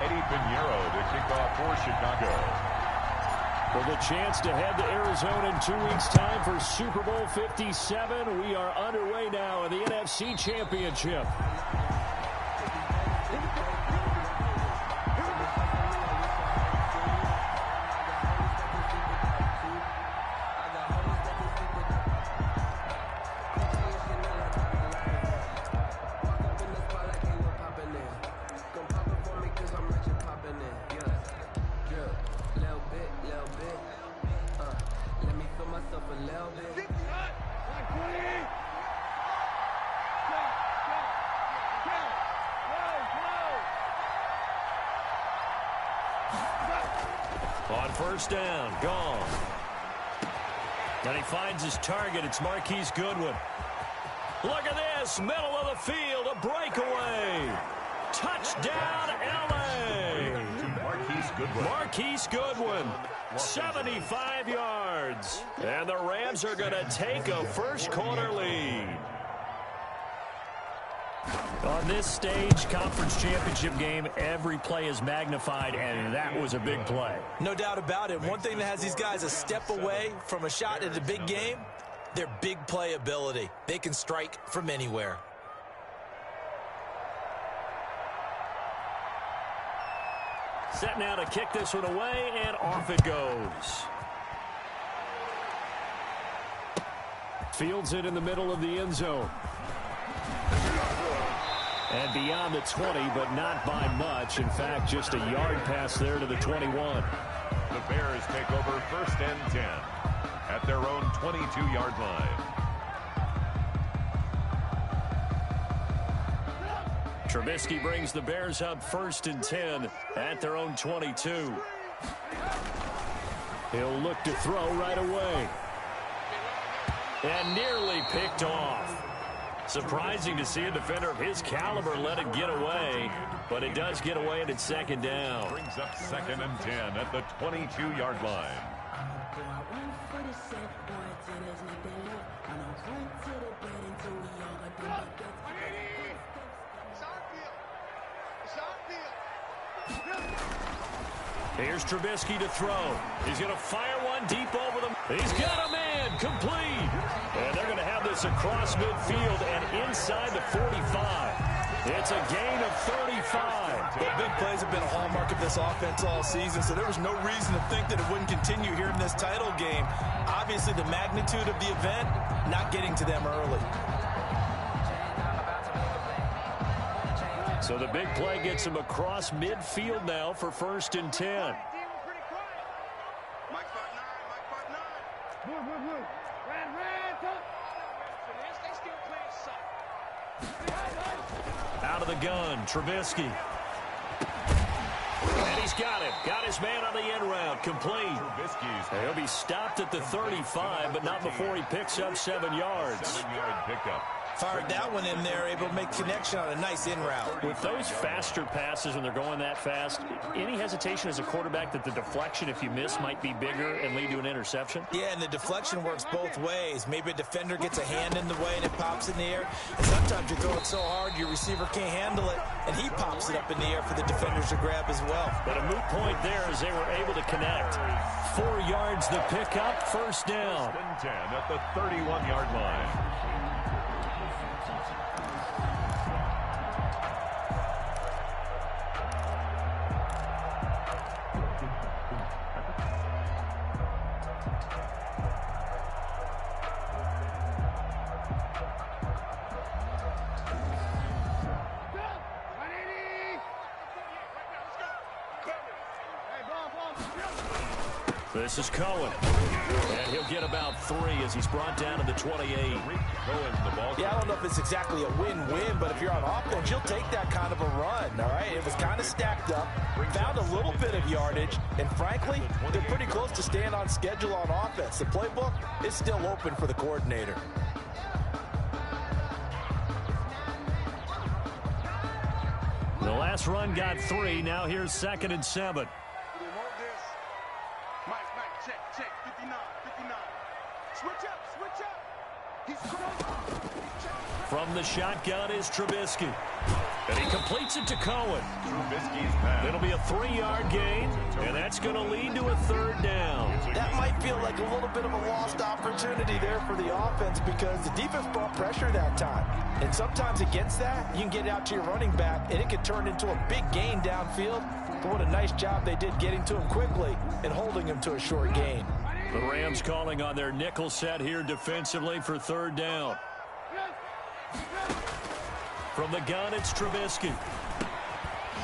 Eddie Pinheiro to kick off for Chicago. For the chance to head to Arizona in 2 weeks' time for Super Bowl 57. We are underway now in the NFC Championship. On first down, gone. And he finds his target. It's Marquise Goodwin. Look at this, middle of the field, a breakaway. Touchdown, L.A. Marquise Goodwin, 75 yards. And the Rams are going to take a first-quarter lead. On this stage, conference championship game, every play is magnified, and that was a big play. No doubt about it. One thing that has these guys a step away from a shot at a big game, their big play ability. They can strike from anywhere. Set now to kick this one away, and off it goes. Fields it in the middle of the end zone. And beyond the 20, but not by much. In fact, just a yard pass there to the 21. The Bears take over first and 10 at their own 22-yard line. Trubisky brings the Bears up first and 10 at their own 22. He'll look to throw right away. And nearly picked off. Surprising to see a defender of his caliber let it get away, but it does get away and it's second down. Brings up second and 10 at the 22-yard line. Here's Trubisky to throw. He's going to fire one deep over them. He's got a man, complete. And they're going to have this across midfield and inside the 45. It's a gain of 35. The big plays have been a hallmark of this offense all season, so there was no reason to think that it wouldn't continue here in this title game. Obviously, the magnitude of the event, not getting to them early. So the big play gets him across midfield now for first and 10. Out of the gun, Trubisky. And he's got him. Got his man on the end route. Complete. He'll be stopped at the 35, but not before he picks up 7 yards. 7-yard pickup. Fired that one in there, able to make connection on a nice in route. With those faster passes when they're going that fast, any hesitation as a quarterback that the deflection, if you miss, might be bigger and lead to an interception? Yeah, and the deflection works both ways. Maybe a defender gets a hand in the way and it pops in the air. And sometimes you throw it so hard your receiver can't handle it, and he pops it up in the air for the defenders to grab as well. But a moot point there as they were able to connect. 4 yards the pickup, first down. 10 at the 31-yard line. This is Cohen. And he'll get about 3 as he's brought down to the 28. Yeah, I don't know if it's exactly a win-win, but if you're on offense, you'll take that kind of a run, all right? It was kind of stacked up, found a little bit of yardage, and frankly, they're pretty close to staying on schedule on offense. The playbook is still open for the coordinator. The last run got 3. Now here's second and 7. From the shotgun is Trubisky. And he completes it to Cohen. It'll be a 3-yard gain, and that's going to lead to a 3rd down. That might feel like a little bit of a lost opportunity there for the offense because the defense brought pressure that time. And sometimes against that, you can get out to your running back, and it can turn into a big gain downfield. But what a nice job they did getting to him quickly and holding him to a short gain. The Rams calling on their nickel set here defensively for 3rd down. From the gun, it's Trubisky.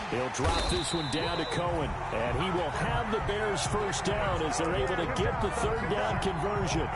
He'll drop this one down to Cohen, and he will have the Bears' 1st down as they're able to get the 3rd down conversion.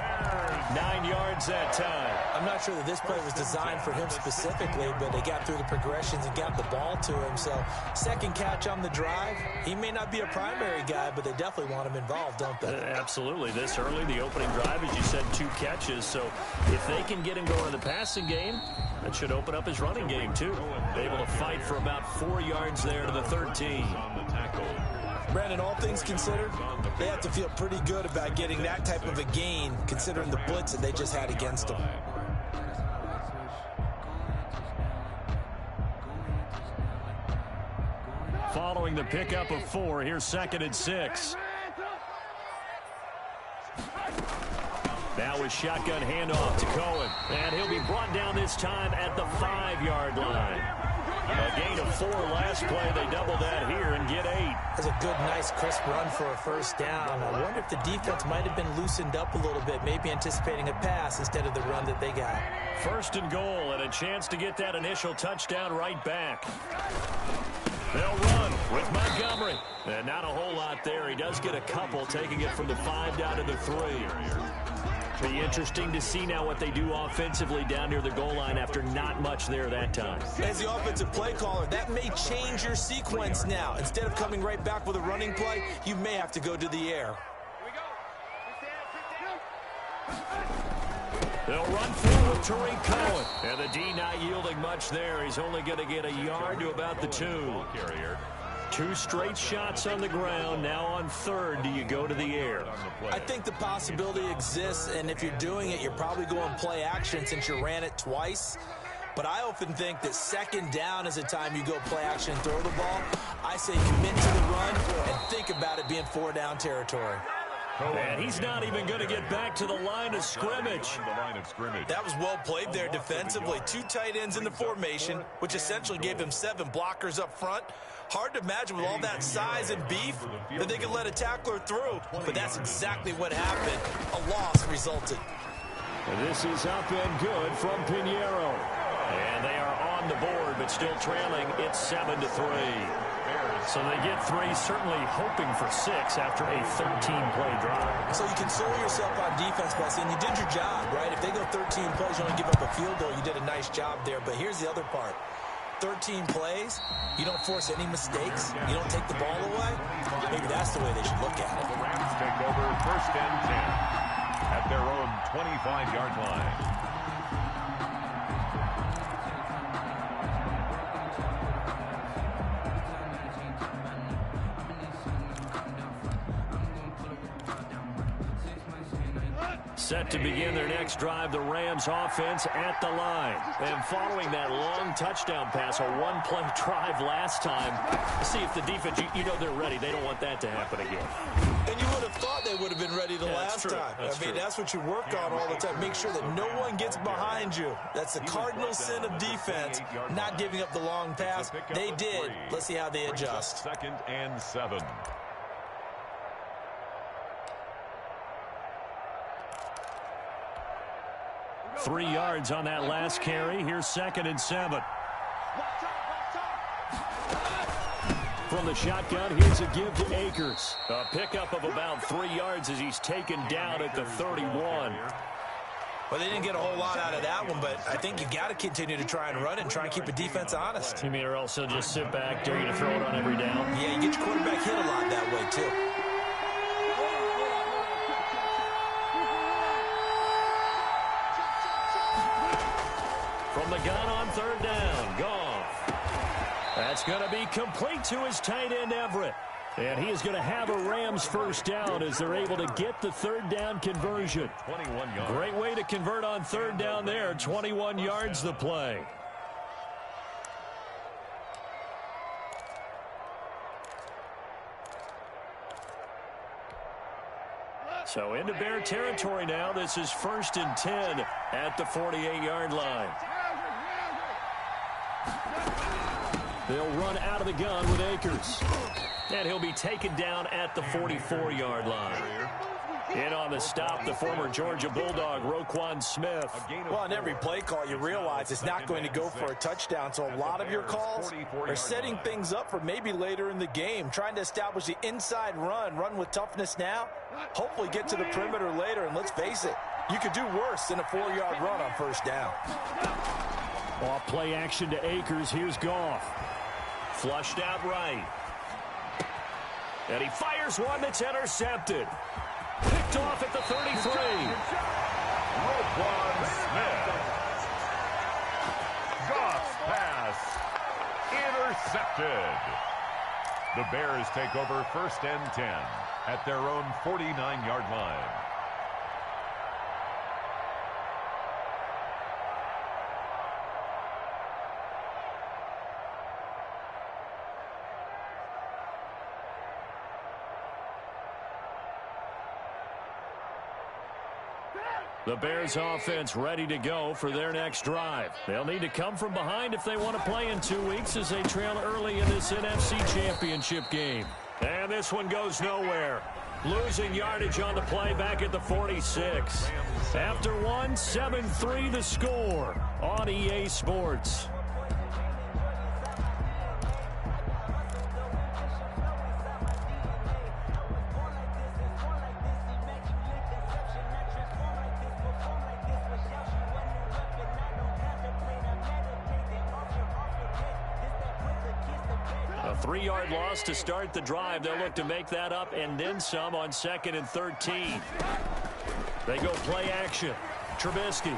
9 yards that time. I'm not sure that this play was designed for him specifically, but they got through the progressions and got the ball to him. So, 2nd catch on the drive. He may not be a primary guy, but they definitely want him involved, don't they? Absolutely. This early, the opening drive, as you said, 2 catches. So, if they can get him going in the passing game, that should open up his running game, too. Able to fight for about 4 yards there to the 13. Brandon, all things considered, they have to feel pretty good about getting that type of a gain, considering the blitz that they just had against them. Following the pickup of 4, here's 2nd and 6. Now with shotgun handoff to Cohen. And he'll be brought down this time at the 5-yard line. A gain of 4 last play. They double that here and get 8. That's a good, nice, crisp run for a 1st down. I wonder if the defense might have been loosened up a little bit, maybe anticipating a pass instead of the run that they got. 1st and goal and a chance to get that initial touchdown right back. They'll run with Montgomery. And not a whole lot there. He does get a couple, taking it from the 5 down to the 3. Be interesting to see now what they do offensively down near the goal line after not much there that time. As the offensive play caller, that may change your sequence now. Instead of coming right back with a running play, you may have to go to the air. They'll run forward with Tariq Cohen. And the D not yielding much there. He's only going to get a yard to about the 2. 2 straight shots on the ground. Now on 3rd, do you go to the air? I think the possibility exists, and if you're doing it, you're probably going play action since you ran it twice. But I often think that 2nd down is the time you go play action and throw the ball. I say commit to the run and think about it being 4-down territory. And he's not even going to get back to the line of scrimmage. That was well played there defensively. 2 tight ends in the formation, which essentially gave him 7 blockers up front. Hard to imagine with all that size and beef that they could let a tackler through. But that's exactly what happened. A loss resulted. And this is up and good from Pinheiro. And they are on the board, but still trailing. It's 7-3. So they get 3, certainly hoping for 6 after a 13-play drive. So you console yourself on defense by saying you did your job, right? If they go 13 plays, you only give up a field goal, you did a nice job there. But here's the other part. 13 plays, you don't force any mistakes, you don't take the ball away. Maybe that's the way they should look at it. The Rams take over 1st and 10 at their own 25-yard line. Set to begin their next drive, the Rams offense at the line. And following that long touchdown pass, a 1-play drive last time, see if the defense, you know they're ready. They don't want that to happen again. And you would have thought they would have been ready the last time. That's what you work on all the time. Make sure that no one gets behind you. That's the cardinal sin of defense, not giving up the long pass. They did. Let's see how they adjust. 2nd and 7. Three yards on that last carry. Here's 2nd and 7. From the shotgun, here's a give to Akers. A pickup of about 3 yards as he's taken down at the 31. Well, they didn't get a whole lot out of that one, but I think you got to continue to try and run it and try and keep the defense honest. You mean or else they'll just sit back, dare you to throw it on every down? Yeah, you get your quarterback hit a lot that way, too. From the gun on 3rd down, Goff. That's going to be complete to his tight end, Everett. And he is going to have a Rams 1st down as they're able to get the 3rd down conversion. 21 yards. Great way to convert on 3rd down there. 21 yards the play. So into Bear territory now. This is 1st and 10 at the 48-yard line. They'll run out of the gun with Akers. And he'll be taken down at the 44-yard line. In on the stop, the former Georgia Bulldog, Roquan Smith. Well, on every play call, you realize it's not going to go for a touchdown, so a lot of your calls are setting things up for maybe later in the game, trying to establish the inside run with toughness now, hopefully get to the perimeter later, and let's face it, you could do worse than a 4-yard run on 1st down. Off play action to Akers. Here's Goff. Flushed out right. And he fires one that's intercepted. Picked off at the 33. Roquan Smith. Goff's pass intercepted. The Bears take over 1st and 10 at their own 49-yard line. The Bears offense ready to go for their next drive. They'll need to come from behind if they want to play in 2 weeks as they trail early in this NFC Championship game. And this one goes nowhere. Losing yardage on the play back at the 46. After one, 7-3 the score on EA Sports. A 3-yard loss to start the drive. They'll look to make that up and then some on 2nd and 13. They go play action. Trubisky.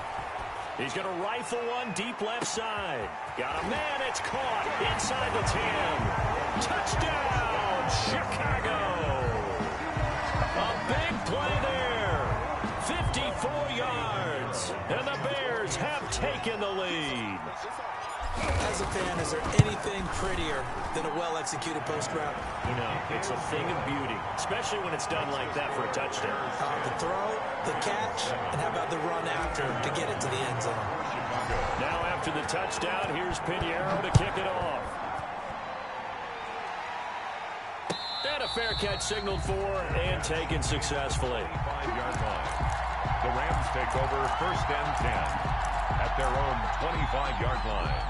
He's going to rifle one deep left side. Got a man. It's caught inside the 10. Touchdown, Chicago. A big play there. 54 yards. And the Bears have taken the lead. As a fan, is there anything prettier than a well-executed post route? No, it's a thing of beauty, especially when it's done like that for a touchdown. The throw, the catch, and how about the run after to get it to the end zone? Now after the touchdown, here's Pinheiro to kick it off. And a fair catch signaled for and taken successfully. 5-yard line. The Rams take over 1st and 10 at their own 25-yard line.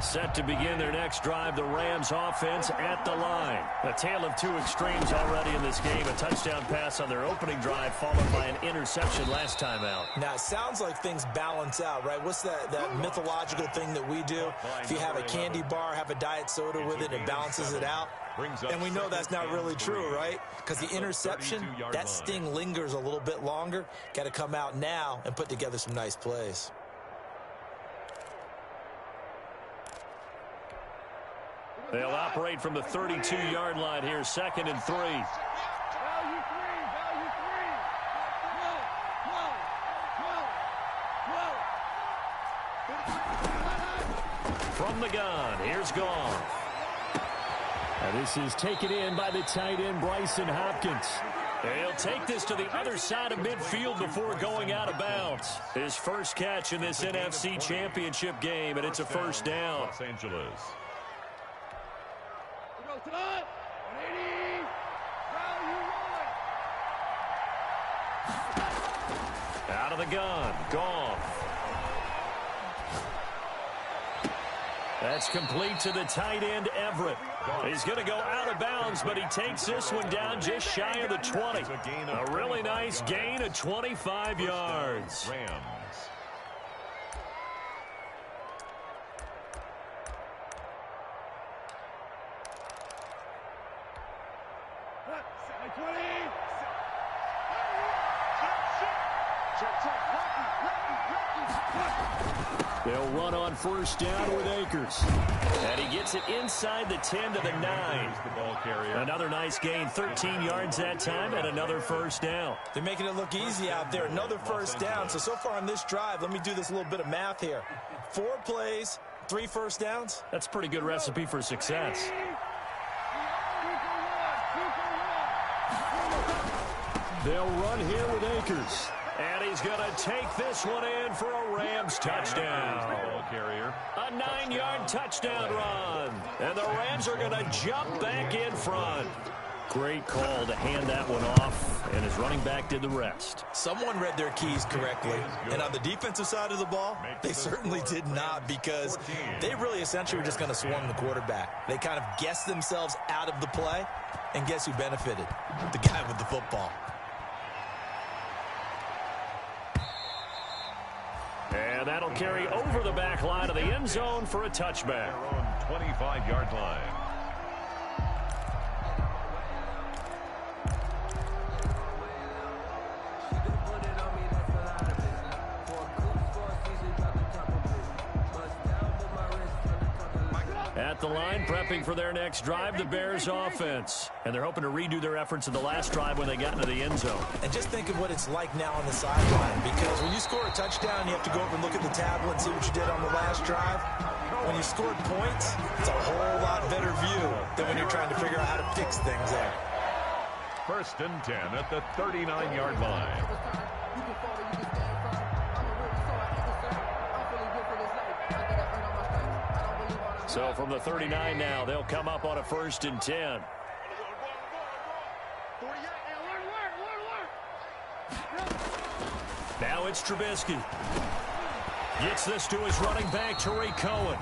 Set to begin their next drive, the Rams offense at the line. A tale of two extremes already in this game. A touchdown pass on their opening drive followed by an interception last time out. Now, it sounds like things balance out, right? What's that mythological thing that we do? If you have a candy bar, have a diet soda with it, it balances it out. And we know that's not really true, right? Because the interception, that sting lingers a little bit longer. Got to come out now and put together some nice plays. They'll operate from the 32-yard line here, 2nd and 3. From the gun, here's Goff. And this is taken in by the tight end, Bryson Hopkins. He'll take this to the other side of midfield before going out of bounds. His first catch in this NFC Championship game, and it's a 1st down. Los Angeles. Out of the gun, Goff. That's complete to the tight end, Everett. He's going to go out of bounds, but he takes this one down just shy of the 20. A really nice gain of 25 yards. Rams. They'll run on 1st down with Akers. And he gets it inside the 10 to the 9. Another nice gain, 13 yards that time, and another 1st down. They're making it look easy out there. Another 1st down. So far on this drive, let me do this little bit of math here. 4 plays, 3 first downs? That's a pretty good recipe for success. They'll run here with Akers. And he's going to take this one in for a Rams touchdown. A 9-yard touchdown run. And the Rams are going to jump back in front. Great call to hand that one off, and his running back did the rest. Someone read their keys correctly, and on the defensive side of the ball, they certainly did not, because they really essentially were just going to swarm the quarterback. They kind of guessed themselves out of the play, and guess who benefited? The guy with the football. And that'll carry over the back line of the end zone for a touchback. 25-yard line. At the line, prepping for their next drive, the Bears offense. And they're hoping to redo their efforts in the last drive when they got into the end zone. And just think of what it's like now on the sideline, because when you score a touchdown, you have to go over and look at the tablet and see what you did on the last drive. When you scored points, it's a whole lot better view than when you're trying to figure out how to fix things there. 1st and 10 at the 39-yard line. So from the 39 now, they'll come up on a 1st and 10. Now it's Trubisky. Gets this to his running back, Tariq Cohen.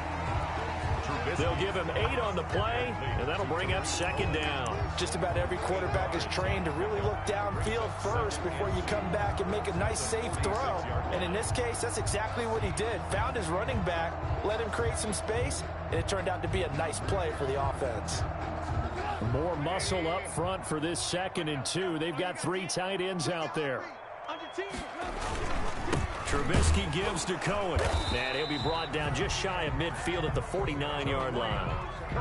They'll give him 8 on the play, and that'll bring up 2nd down. Just about every quarterback is trained to really look downfield first before you come back and make a nice, safe throw. And in this case, that's exactly what he did. Found his running back, let him create some space, and it turned out to be a nice play for the offense. More muscle up front for this 2nd and 2. They've got 3 tight ends out there. Trubisky gives to Cohen, and he'll be brought down just shy of midfield at the 49-yard line.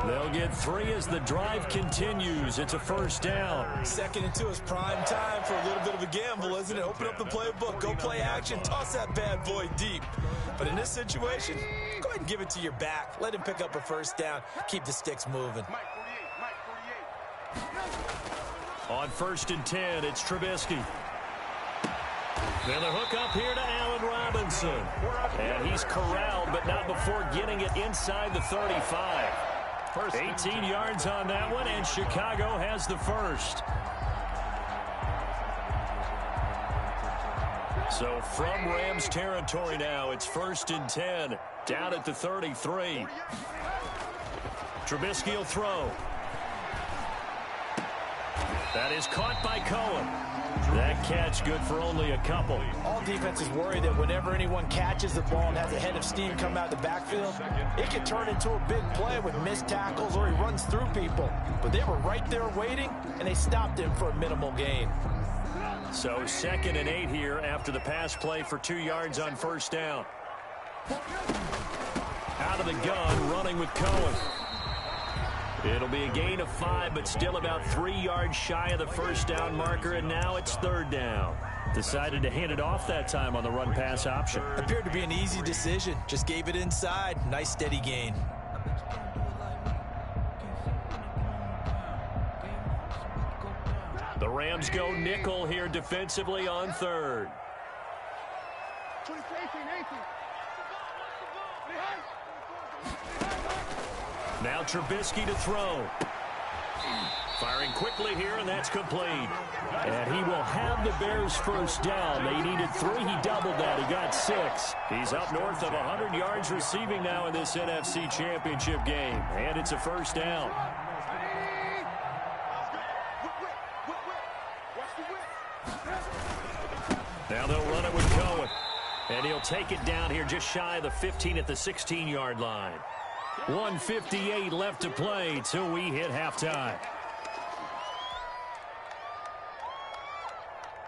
They'll get 3 as the drive continues. It's a 1st down. 2nd and 2 is prime time for a little bit of a gamble, isn't it? Open up the playbook, go play action, toss that bad boy deep. But in this situation, go ahead and give it to your back. Let him pick up a 1st down. Keep the sticks moving. On 1st and 10, it's Trubisky. Then the hook up here to Allen Robinson. And he's corralled, but not before getting it inside the 35. 18 yards on that one, and Chicago has the 1st. So from Rams territory now, it's 1st and 10, down at the 33. Trubisky will throw. That is caught by Cohen. That catch good for only a couple. All defenses worry that whenever anyone catches the ball and has a head of steam come out of the backfield, it can turn into a big play with missed tackles or he runs through people. But they were right there waiting, and they stopped him for a minimal gain. So 2nd and 8 here after the pass play for 2 yards on 1st down. Out of the gun, running with Cohen. It'll be a gain of 5, but still about 3 yards shy of the 1st down marker, and now it's 3rd down. Decided to hand it off that time on the run-pass option. Appeared to be an easy decision. Just gave it inside. Nice, steady gain. The Rams go nickel here defensively on 3rd. Now Trubisky to throw. Firing quickly here, and that's complete. And he will have the Bears 1st down. They needed 3. He doubled that. He got 6. He's up north of 100 yards receiving now in this NFC Championship game. And it's a 1st down. Now they'll run it with Cohen. And he'll take it down here just shy of the 15 at the 16-yard line. 1:58 left to play till we hit halftime.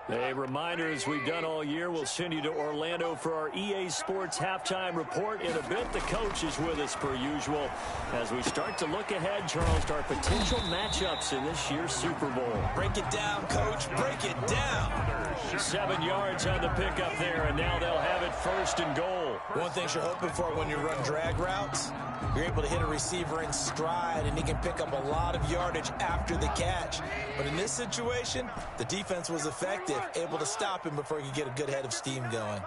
A reminder, as we've done all year, we'll send you to Orlando for our EA Sports halftime report. In a bit, the coach is with us per usual as we start to look ahead, Charles, to our potential matchups in this year's Super Bowl. Break it down, coach. Break it down. 7 yards on the pickup there, and now they'll have it 1st and goal. One thing you're hoping for when you run drag routes, you're able to hit a receiver in stride, and he can pick up a lot of yardage after the catch. But in this situation, the defense was effective, able to stop him before he could get a good head of steam going.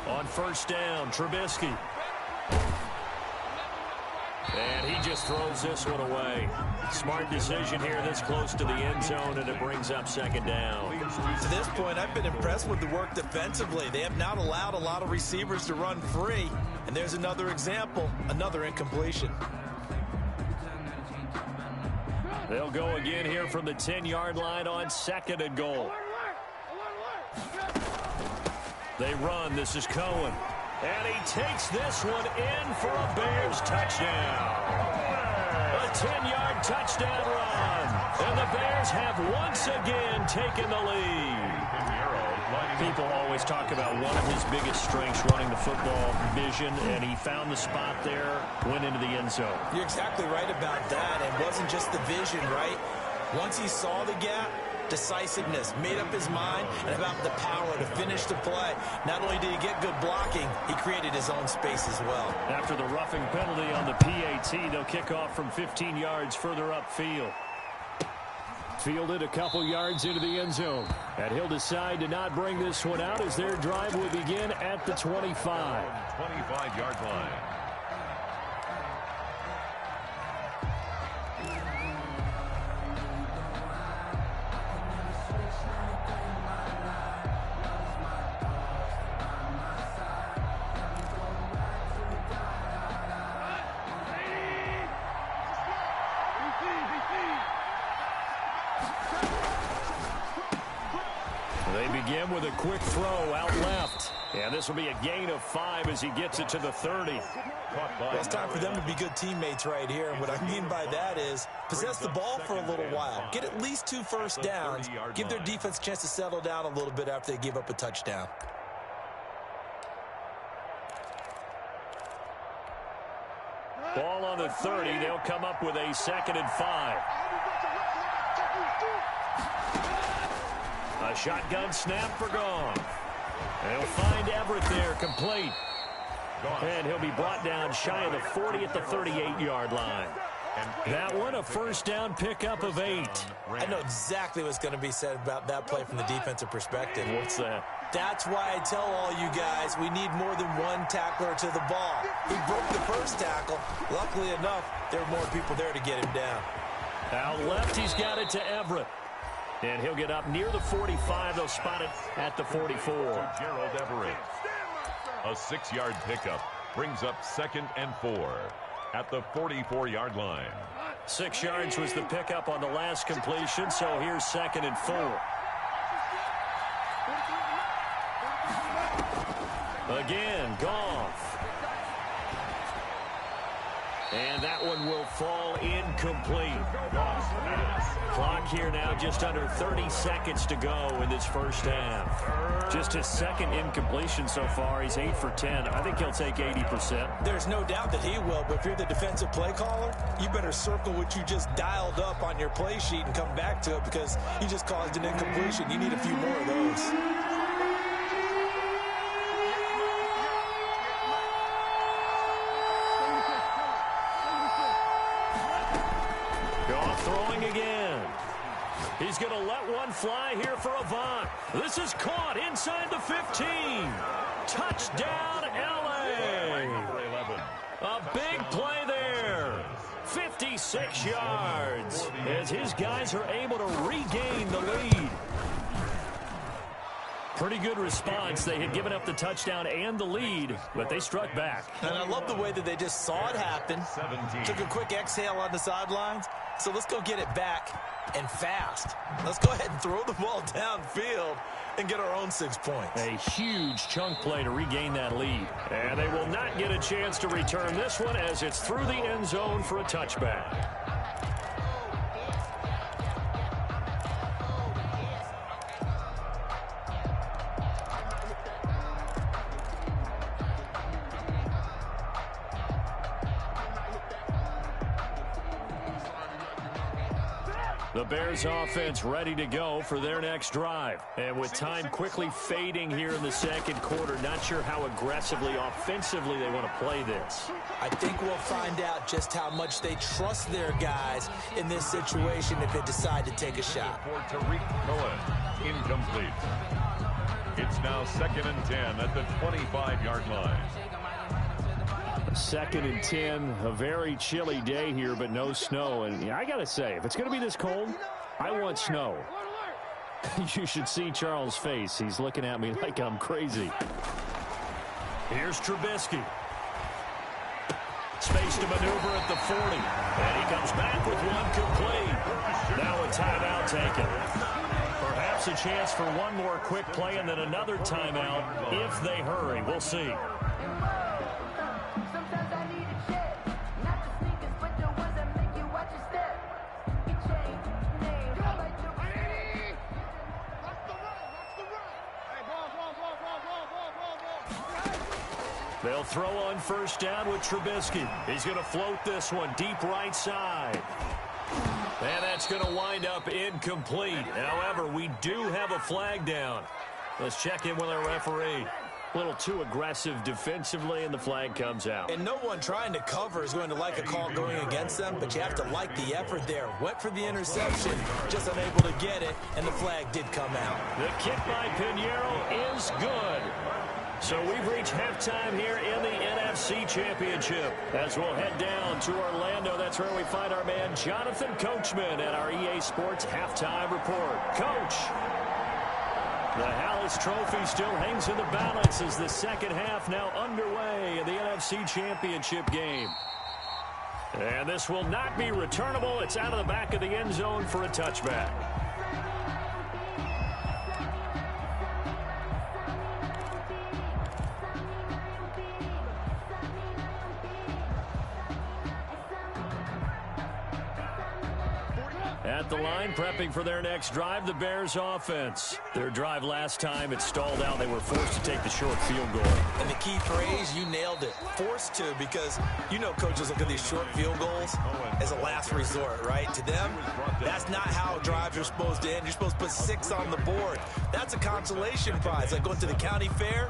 On first down, Trubisky. And he just throws this one away. Smart decision here this close to the end zone, and it brings up second down. To this point, I've been impressed with the work defensively. They have not allowed a lot of receivers to run free. And there's another example, another incompletion. They'll go again here from the 10-yard line on second and goal. They run. This is Cohen. And he takes this one in for a Bears touchdown. A 10-yard touchdown run. And the Bears have once again taken the lead. People always talk about one of his biggest strengths, running the football, vision, and he found the spot there, went into the end zone. You're exactly right about that. It wasn't just the vision, right? Once he saw the gap, decisiveness, made up his mind, and about the power to finish the play. Not only did he get good blocking, he created his own space as well. After the roughing penalty on the PAT, they'll kick off from 15 yards further upfield. Fielded a couple yards into the end zone. And he'll decide to not bring this one out as their drive will begin at the 25. 25-yard line. They begin with a quick throw out left. And this will be a gain of 5 as he gets it to the 30. Well, it's time for them to be good teammates right here. And what I mean by that is possess the ball for a little while. Get at least 2 first downs. Give their defense a chance to settle down a little bit after they give up a touchdown. Ball on the 30. They'll come up with a 2nd and 5. A shotgun snap for Goff. They'll find Everett there, complete. And he'll be brought down shy of the 40 at the 38-yard line. That one, a first down pickup of 8. I know exactly what's going to be said about that play from the defensive perspective. What's that? That's why I tell all you guys we need more than one tackler to the ball. He broke the first tackle. Luckily enough, there were more people there to get him down. Out left, he's got it to Everett. And he'll get up near the 45. They'll spot it at the 44. Gerald Everett. A 6-yard pickup brings up 2nd and 4 at the 44-yard line. 6 yards was the pickup on the last completion, so here's 2nd and 4. Again, Goff. And that one will fall incomplete. Clock here now just under 30 seconds to go in this first half. Just his 2nd incompletion so far. He's 8 for 10. I think he'll take 80%. There's no doubt that he will, but if you're the defensive play caller, you better circle what you just dialed up on your play sheet and come back to it because you just caused an incompletion. You need a few more of those. Throwing again. He's going to let one fly here for Avant. This is caught inside the 15. Touchdown, L.A. A big play there. 56 yards as his guys are able to regain the lead. Pretty good response. They had given up the touchdown and the lead, but they struck back. And I love the way that they just saw it happen. Took a quick exhale on the sidelines. So let's go get it back and fast. Let's go ahead and throw the ball downfield and get our own 6 points. A huge chunk play to regain that lead. And they will not get a chance to return this one as it's through the end zone for a touchback. The Bears offense ready to go for their next drive. And with time quickly fading here in the second quarter, not sure how aggressively, offensively they want to play this. I think we'll find out just how much they trust their guys in this situation if they decide to take a shot. For Tariq Cohen, incomplete. It's now 2nd and 10 at the 25-yard line. 2nd and 10, a very chilly day here, but no snow. And I got to say, if it's going to be this cold, I want snow. You should see Charles' face. He's looking at me like I'm crazy. Here's Trubisky. Space to maneuver at the 40. And he comes back with one complete. Now a timeout taken. Perhaps a chance for one more quick play and then another timeout if they hurry. We'll see. They'll throw on first down with Trubisky. He's going to float this one deep right side. And that's going to wind up incomplete. However, we do have a flag down. Let's check in with our referee. A little too aggressive defensively, and the flag comes out. And no one trying to cover is going to like a call going against them, but you have to like the effort there. Went for the interception, just unable to get it, and the flag did come out. The kick by Pinheiro is good. So we've reached halftime here in the NFC Championship. As we'll head down to Orlando, that's where we find our man Jonathan Coachman at our EA Sports Halftime Report. Coach, the Hallis Trophy still hangs in the balance as the second half now underway in the NFC Championship game. And this will not be returnable. It's out of the back of the end zone for a touchback. At the line, prepping for their next drive, the Bears offense. Their drive last time, it stalled out. They were forced to take the short field goal. And the key phrase, you nailed it. Forced to, because you know coaches look at these short field goals as a last resort, right? To them, that's not how drives are supposed to end. You're supposed to put 6 on the board. That's a consolation prize. Like going to the county fair,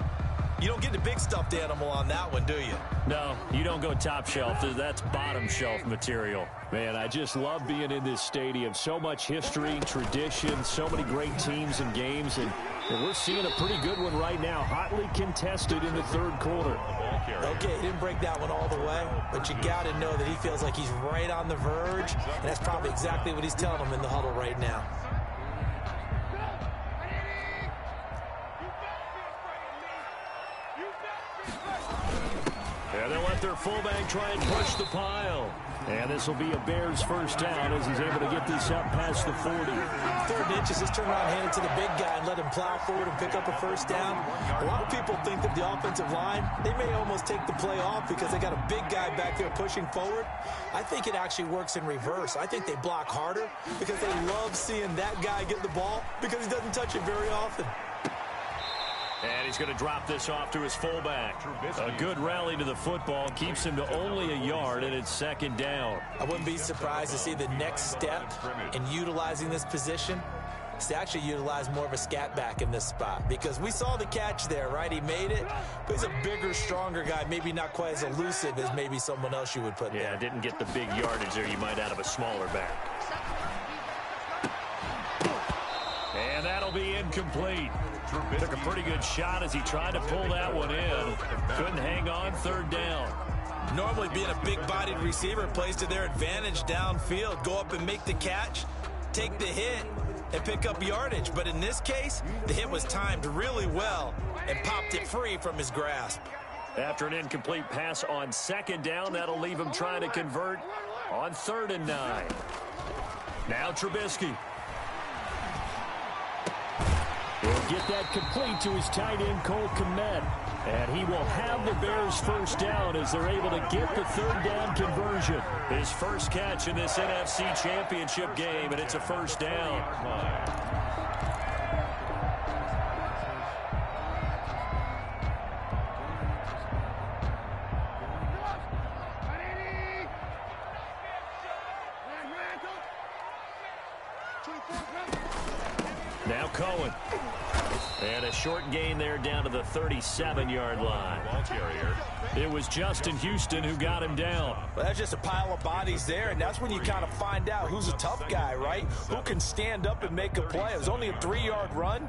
you don't get the big stuffed animal on that one, do you? No, you don't go top shelf. That's bottom shelf material. Man, I just love being in this stadium. So much history, tradition, so many great teams and games, and we're seeing a pretty good one right now. Hotly contested in the third quarter. Okay, he didn't break that one all the way, but you got to know that he feels like he's right on the verge, and that's probably exactly what he's telling him in the huddle right now. And they'll let their fullback try and push the pile. And this will be a Bears first down as he's able to get this up past the 40. 3rd inches, just turn around, hand it to the big guy, and let him plow forward and pick up a first down. A lot of people think that the offensive line, they may almost take the play off because they got a big guy back there pushing forward. I think it actually works in reverse. I think they block harder because they love seeing that guy get the ball because he doesn't touch it very often. And he's going to drop this off to his fullback. A good rally to the football keeps him to only a yard, and it's 2nd down. I wouldn't be surprised to see the next step in utilizing this position is to actually utilize more of a scat back in this spot, because we saw the catch there, right? He made it, but he's a bigger, stronger guy, maybe not quite as elusive as maybe someone else you would put there. Yeah, didn't get the big yardage there you might out of a smaller back. And that'll be incomplete. Took a pretty good shot as he tried to pull that one in. Couldn't hang on, 3rd down. Normally being a big-bodied receiver plays to their advantage downfield. Go up and make the catch, take the hit, and pick up yardage. But in this case, the hit was timed really well and popped it free from his grasp. After an incomplete pass on 2nd down, that'll leave him trying to convert on 3rd and 9. Now Trubisky. He'll get that complete to his tight end, Cole Kmet. And he will have the Bears first down as they're able to get the 3rd down conversion. His first catch in this NFC Championship game, and it's a first down. Now Cohen. And a short gain there down to the 37-yard line. Ball carrier. It was Justin Houston who got him down. Well, that's just a pile of bodies there, and that's when you kind of find out who's a tough guy, right? Who can stand up and make a play. It was only a 3-yard run,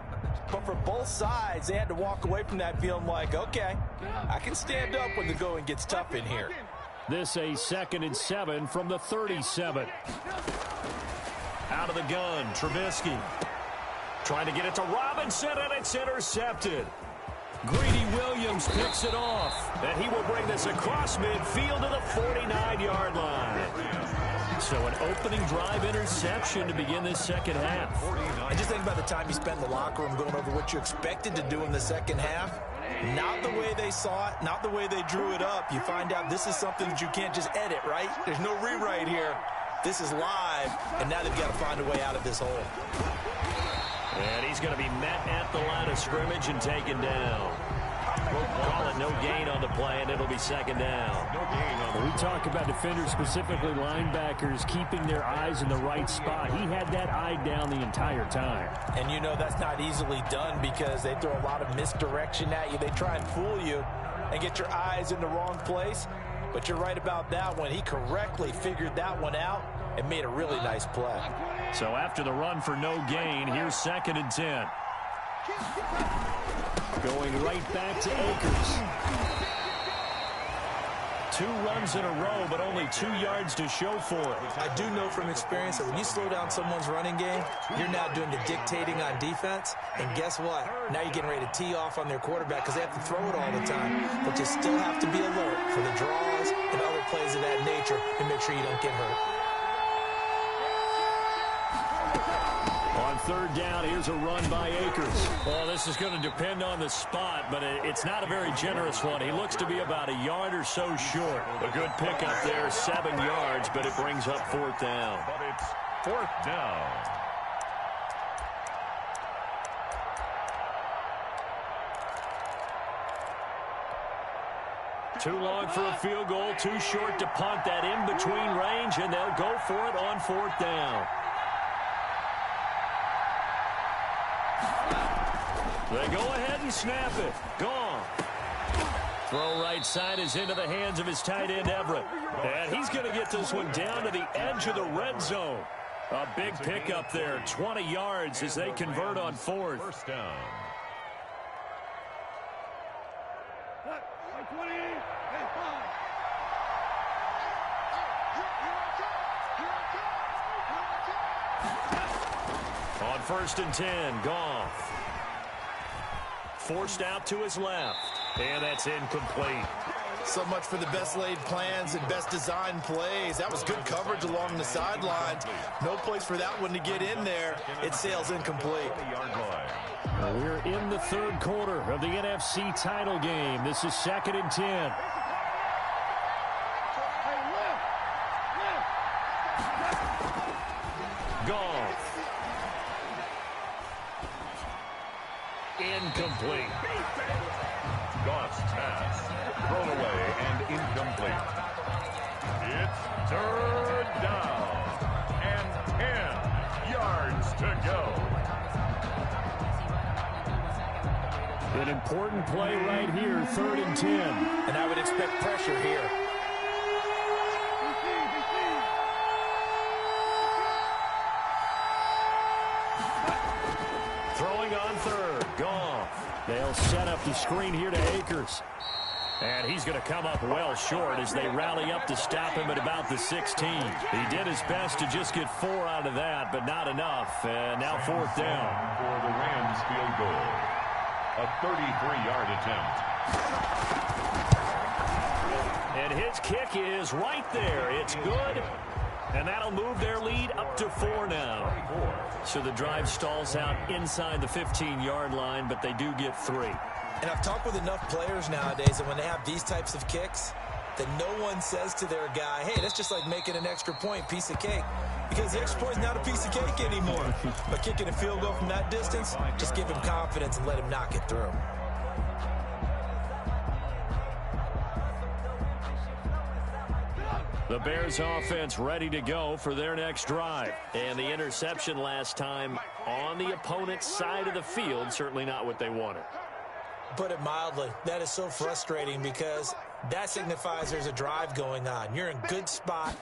but for both sides, they had to walk away from that feeling like, okay, I can stand up when the going gets tough in here. This a 2nd and 7 from the 37. Out of the gun, Trubisky. Trying to get it to Robinson, and it's intercepted. Greedy Williams picks it off, and he will bring this across midfield to the 49-yard line. So an opening drive interception to begin this second half. And just think about the time you spent in the locker room going over what you expected to do in the second half. Not the way they saw it, not the way they drew it up. You find out this is something that you can't just edit, right? There's no rewrite here. This is live, and now they've got to find a way out of this hole. And he's going to be met at the line of scrimmage and taken down. We'll call it no gain on the play, and it'll be second down. No gain on the We talk about defenders, specifically linebackers, keeping their eyes in the right spot. He had that eye down the entire time. And you know that's not easily done because they throw a lot of misdirection at you. They try and fool you and get your eyes in the wrong place. But you're right about that one. He correctly figured that one out and made a really nice play. So after the run for no gain, here's 2nd and 10. Going right back to Akers. 2 runs in a row, but only 2 yards to show for it. I do know from experience that when you slow down someone's running game, you're now doing the dictating on defense. And guess what? Now you're getting ready to tee off on their quarterback because they have to throw it all the time. But you still have to be alert for the draws and other plays of that nature and make sure you don't get hurt. On 3rd down, here's a run by Akers. Well, this is going to depend on the spot, but it's not a very generous one. He looks to be about a yard or so short. A good pickup there, 7 yards, but it brings up 4th down. But it's 4th down. Too long for a field goal, too short to punt that in between range, and they'll go for it on 4th down. They go ahead and snap it. Gone. Throw right side is into the hands of his tight end, Everett. And he's going to get this one down to the edge of the red zone. A big pickup there, 20 yards as they convert on 4th. First down. On 1st and 10, Goff. Forced out to his left, and that's incomplete. So much for the best laid plans and best designed plays. That was good coverage along the sidelines. No place for that one to get in there. It sails incomplete. We're in the 3rd quarter of the NFC title game. This is 2nd and 10. Goff. Incomplete. Goff's pass thrown away and incomplete. It's 3rd down and 10 yards to go. An important play right here, 3rd and 10. And I would expect pressure here. Throwing on 3rd, Goff. They'll set up the screen here to Akers. And he's going to come up well short as they rally up to stop him at about the 16. He did his best to just get 4 out of that, but not enough. And now 4th down. For the Rams field goal. A 33-yard attempt. And his kick is right there. It's good. And that'll move their lead up to 4 now. So the drive stalls out inside the 15-yard line, but they do get 3. And I've talked with enough players nowadays that when they have these types of kicks, that no one says to their guy, hey, that's just like making an extra point, piece of cake. Because the extra point is not a piece of cake anymore. But kicking a field goal from that distance, just give him confidence and let him knock it through. The Bears offense ready to go for their next drive. And the interception last time on the opponent's side of the field, certainly not what they wanted. Put it mildly, that is so frustrating because that signifies there's a drive going on. You're in good spot,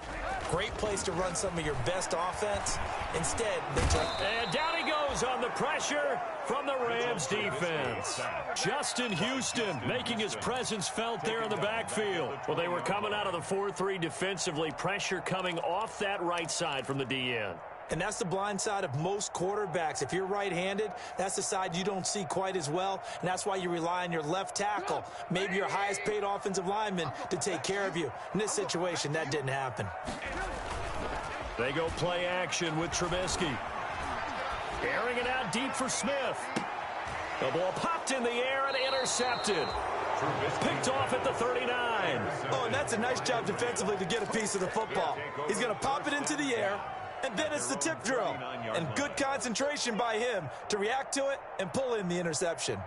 great place to run some of your best offense. Instead, they just... And down he goes on the pressure from the Rams defense. Justin Houston making his presence felt there in the backfield. Well, they were coming out of the 4-3 defensively. Pressure coming off that right side from the DN. And that's the blind side of most quarterbacks. If you're right-handed, that's the side you don't see quite as well, and that's why you rely on your left tackle, maybe your highest-paid offensive lineman, to take care of you. In this situation, that didn't happen. They go play action with Trubisky. Airing it out deep for Smith. The ball popped in the air and intercepted. Picked off at the 39. Oh, and that's a nice job defensively to get a piece of the football. He's going to pop it into the air, and then it's the tip drill. And good concentration by him to react to it and pull in the interception.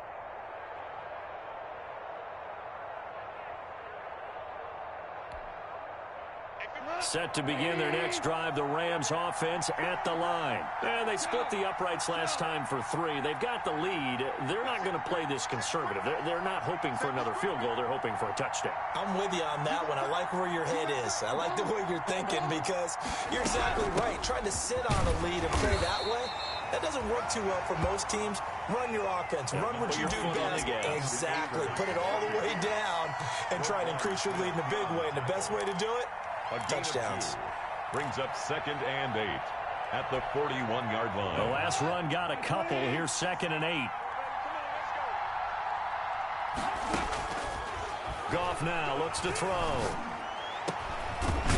Set to begin their next drive, the Rams offense at the line. And they split the uprights last time for 3. They've got the lead. They're not going to play this conservative. They're not hoping for another field goal. They're hoping for a touchdown. I'm with you on that one. I like where your head is. I like the way you're thinking because you're exactly right. Trying to sit on a lead and play that way, that doesn't work too well for most teams. Run your offense. Run what you do best. Exactly. Put it all the way down and try to increase your lead in a big way. And the best way to do it, touchdowns. Brings up 2nd and 8 at the 41-yard line. The last run got a couple. Here's 2nd and 8. Goff now looks to throw.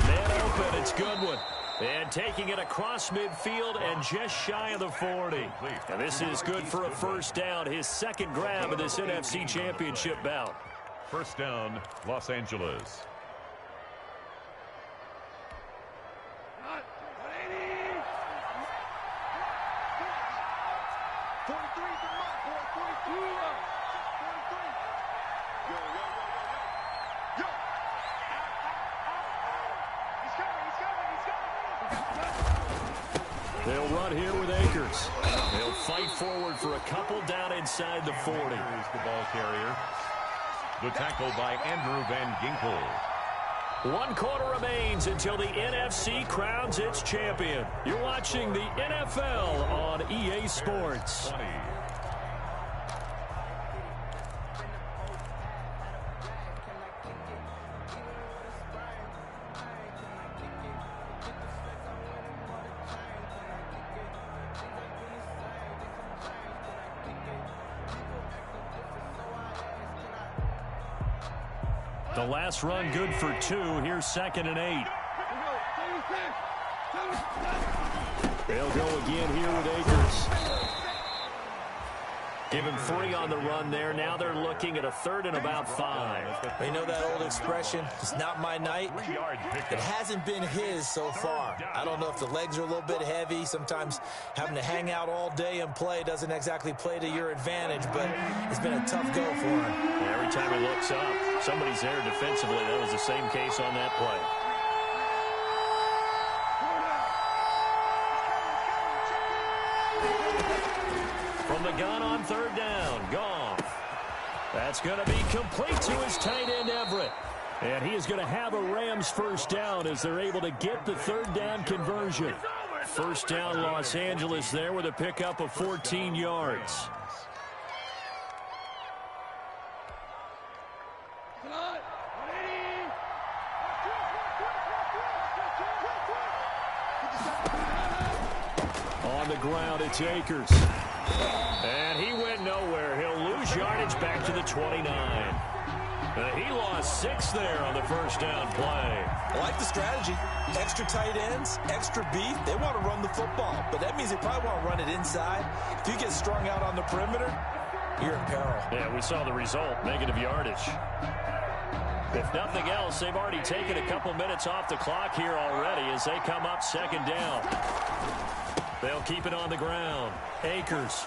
Man open. It's Goodwin. And taking it across midfield and just shy of the 40. And this is good for a first down. His second grab of this NFC Championship bout. First down, Los Angeles. They'll run here with Akers. They'll fight forward for a couple down inside the 40. Here's the ball carrier. The tackle by Andrew Van Ginkel. 1 quarter remains until the NFC crowns its champion. You're watching the NFL on EA Sports. 20. The last run good for 2. Here's 2nd and 8. They'll go again here with Akers. Give him 3 on the run there. Now they're looking at a 3rd and about 5. You know that old expression, it's not my night? It hasn't been his so far. I don't know if the legs are a little bit heavy. Sometimes having to hang out all day and play doesn't exactly play to your advantage, but it's been a tough go for him. Every time he looks up, somebody's there defensively. That was the same case on that play. From the gun on 3rd down, Goff. That's going to be complete to his tight end, Everett. And he is going to have a Rams first down as they're able to get the 3rd down conversion. First down, Los Angeles there with a pickup of 14 yards. On the ground, it's Akers. And he went nowhere. He'll lose yardage back to the 29. He lost 6 there on the first down play. I like the strategy. Extra tight ends, extra beef. They want to run the football, but that means they probably want to run it inside. If you get strung out on the perimeter, you're in peril. Yeah, we saw the result, negative yardage. If nothing else, they've already taken a couple minutes off the clock here already as they come up 2nd down. They'll keep it on the ground. Akers.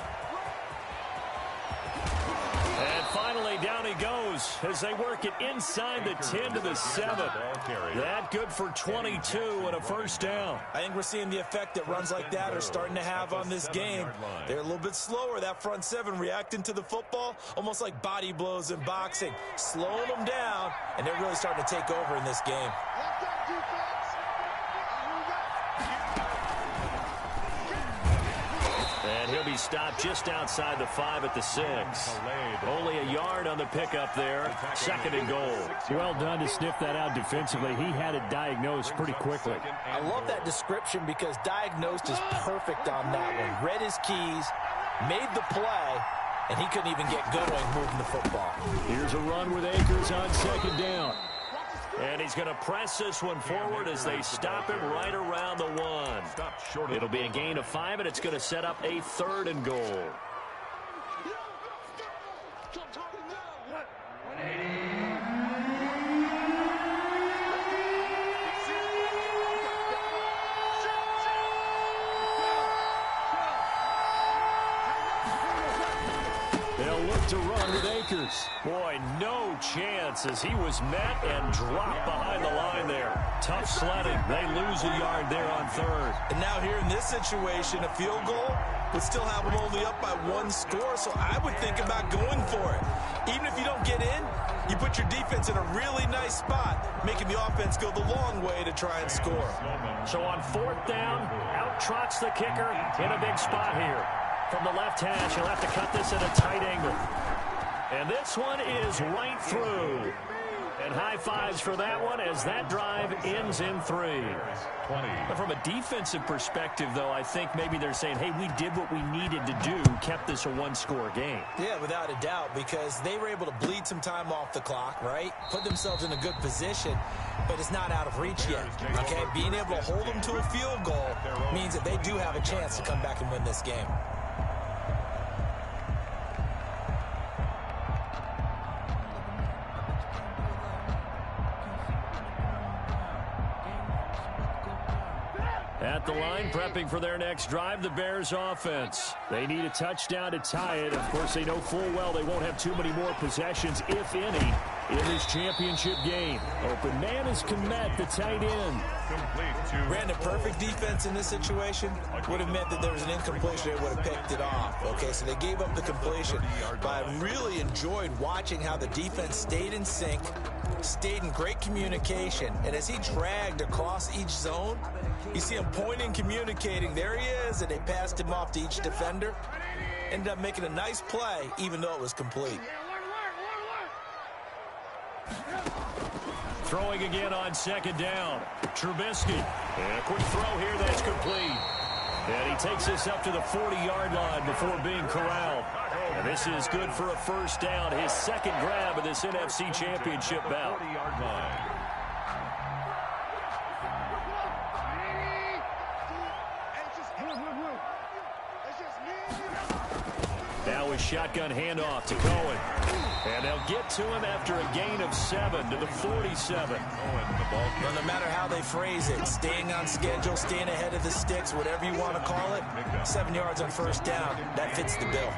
And finally down he goes as they work it inside the 10 to the 7. That good for 22 and a first down. I think we're seeing the effect that runs like that are starting to have on this game. They're a little bit slower, that front seven, reacting to the football, almost like body blows in boxing, slowing them down, and they're really starting to take over in this game. And he'll be stopped just outside the 5 at the 6. Only a yard on the pickup there. Second and goal. Well done to sniff that out defensively. He had it diagnosed pretty quickly. I love that description because diagnosed is perfect on that one. Read his keys, made the play, and he couldn't even get going moving the football. Here's a run with Akers on second down. And he's going to press this one forward as they stop him right around the 1. It'll be a gain of 5, and it's going to set up a third and goal. They'll look to run with Akers. Boy, no chance as he was met and dropped behind the line there. Tough sledding. They lose a yard there on third. And now here in this situation, a field goal would still have them only up by 1 score, so I would think about going for it. Even if you don't get in, you put your defense in a really nice spot, making the offense go the long way to try and score. So on 4th down, out trots the kicker in a big spot here. From the left hash, he'll have to cut this at a tight angle. And this one is right through. And high fives for that one as that drive ends in 3. From a defensive perspective, though, I think maybe they're saying, hey, we did what we needed to do, kept this a 1-score game. Yeah, without a doubt, because they were able to bleed some time off the clock, right? Put themselves in a good position, but it's not out of reach yet, okay? Being able to hold them to a field goal means that they do have a chance to come back and win this game. At the line, prepping for their next drive, the Bears offense. They need a touchdown to tie it. Of course, they know full well they won't have too many more possessions, if any, in this championship game. Open man is Komet, the tight end. Brandon, perfect defense in this situation would have meant that there was an incompletion. They would have picked it off. Okay, so they gave up the completion. But I really enjoyed watching how the defense stayed in sync, stayed in great communication. And as he dragged across each zone, you see him pointing, communicating. There he is, and they passed him off to each defender. Ended up making a nice play, even though it was complete. Throwing again on second down. Trubisky. And a quick throw here that's complete. And he takes this up to the 40-yard line before being corralled. And this is good for a first down. His second grab of this NFC Championship bout. Now a shotgun handoff to Cohen. And they'll get to him after a gain of 7 to the 47. Well, no matter how they phrase it, staying on schedule, staying ahead of the sticks, whatever you want to call it, 7 yards on first down, that fits the bill.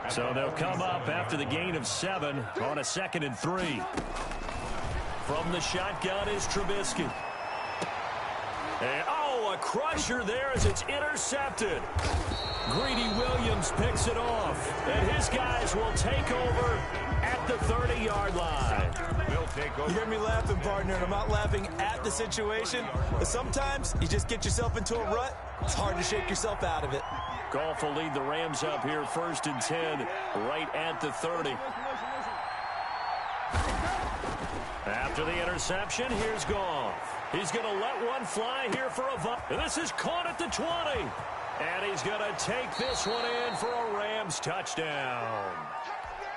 So they'll come up after the gain of 7 on a 2nd and 3. From the shotgun is Trubisky. And, a crusher there as it's intercepted. Greedy Williams picks it off, and his guys will take over at the 30-yard line. You hear me laughing, partner, and I'm not laughing at the situation, but sometimes you just get yourself into a rut. It's hard to shake yourself out of it. Goff will lead the Rams up here 1st and 10, right at the 30. After the interception, here's Goff. He's going to let one fly here for a... And this is caught at the 20. And he's going to take this one in for a Rams touchdown.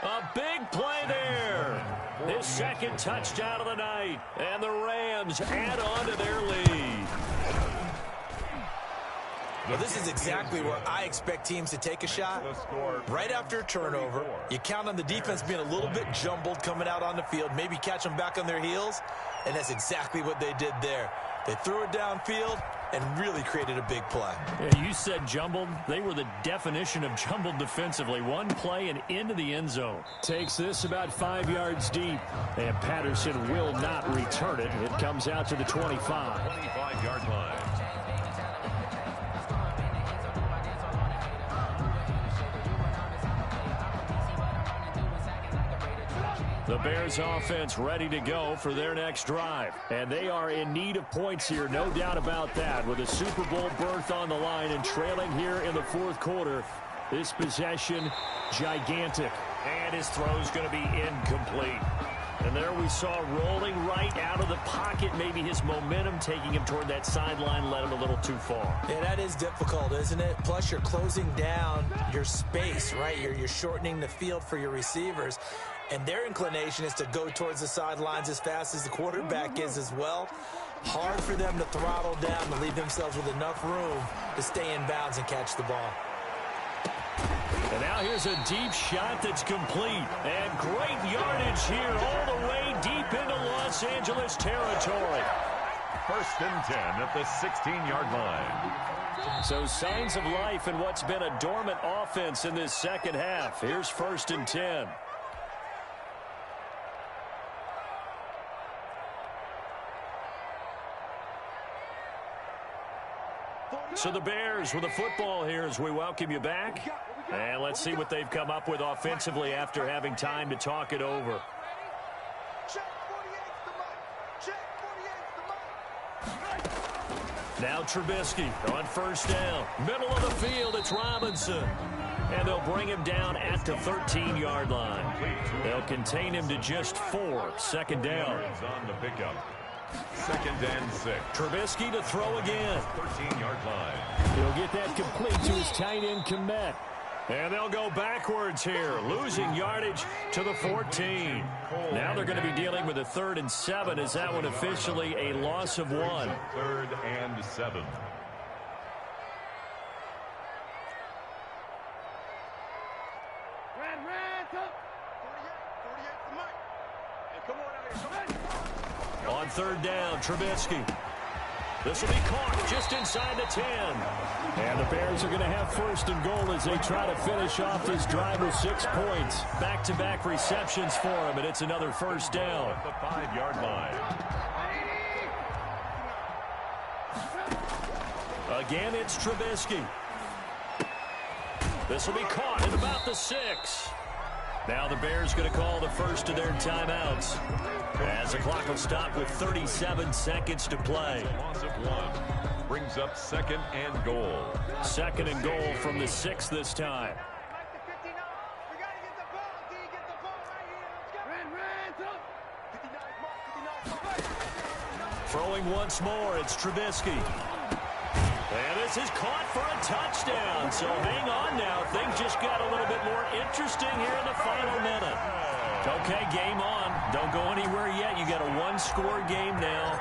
A big play there. His second touchdown of the night. And the Rams add on to their lead. Well, this is exactly where I expect teams to take a shot. Right after a turnover, you count on the defense being a little bit jumbled coming out on the field, maybe catch them back on their heels, and that's exactly what they did there. They threw it downfield and really created a big play. Yeah, you said jumbled. They were the definition of jumbled defensively. One play and into the end zone. Takes this about 5 yards deep. And Patterson will not return it. It comes out to the 25. 25-yard line. The Bears offense ready to go for their next drive. And they are in need of points here, no doubt about that. With a Super Bowl berth on the line and trailing here in the fourth quarter, this possession gigantic. And his throw is going to be incomplete. And there we saw rolling right out of the pocket. Maybe his momentum taking him toward that sideline led him a little too far. Yeah, that is difficult, isn't it? Plus, you're closing down your space, right? You're shortening the field for your receivers. And their inclination is to go towards the sidelines as fast as the quarterback is as well. Hard for them to throttle down to leave themselves with enough room to stay in bounds and catch the ball. And now here's a deep shot that's complete. And great yardage here all the way deep into Los Angeles territory. First and 10 at the 16-yard line. So signs of life in what's been a dormant offense in this second half. Here's first and 10. So the Bears with the football here as we welcome you back. And let's see what they've come up with offensively after having time to talk it over. Now Trubisky on first down. Middle of the field, it's Robinson. And they'll bring him down at the 13-yard line. They'll contain him to just 4. Second down. On the pickup. Second and 6. Trubisky to throw again. 13-yard line. He'll get that complete to his tight end, Komet. And they'll go backwards here, losing yardage to the 14. Now they're going to be dealing with a 3rd and 7. Is that one officially a loss of 1? 3rd and 7. On 3rd down, Trubisky. This will be caught just inside the 10. And the Bears are going to have first and goal as they try to finish off this drive with 6 points. Back-to-back receptions for him, and it's another first down. At the 5-yard line. Again, it's Trubisky. This will be caught at about the 6. Now the Bears going to call the first of their timeouts, as the clock will stop with 37 seconds to play. Loss of 1 brings up second and goal. Second and goal from the 6 this time. Throwing once more, it's Trubisky. And this is caught for a touchdown. So hang on now. Things just got a little bit more interesting here in the final minute. Okay, game on. Don't go anywhere yet. You got a 1-score game now.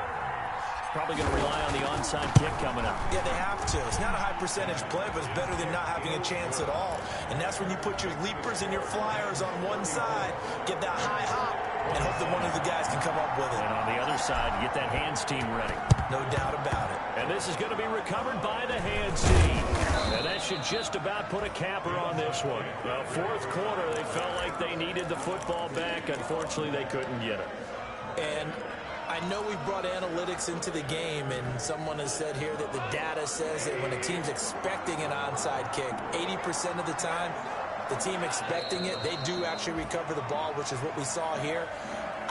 Probably going to rely on the onside kick coming up. Yeah, they have to. It's not a high-percentage play, but it's better than not having a chance at all. And that's when you put your leapers and your flyers on one side, get that high hop, and hope that one of the guys can come up with it. And on the other side, get that hands team ready. No doubt about it. And this is going to be recovered by the hands team. And that should just about put a capper on this one. Well, fourth quarter, they felt like they needed the football back. Unfortunately, they couldn't get it. And I know we've brought analytics into the game, and someone has said here that the data says that when a team's expecting an onside kick, 80% of the time, the team expecting it, they do actually recover the ball, which is what we saw here.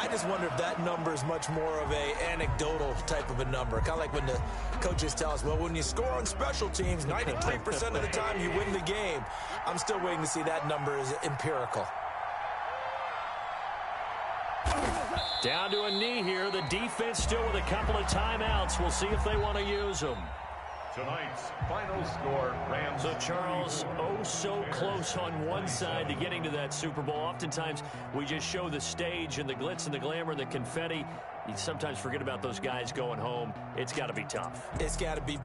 I just wonder if that number is much more of a anecdotal type of a number. Kind of like when the coaches tell us, well, when you score on special teams, 93% of the time you win the game. I'm still waiting to see that number is empirical. Down to a knee here. The defense still with a couple of timeouts. We'll see if they want to use them. Tonight's final score, Rams. So, Charles, oh so close on one side to getting to that Super Bowl. Oftentimes, we just show the stage and the glitz and the glamour, the confetti. You sometimes forget about those guys going home. It's got to be tough. It's got to be.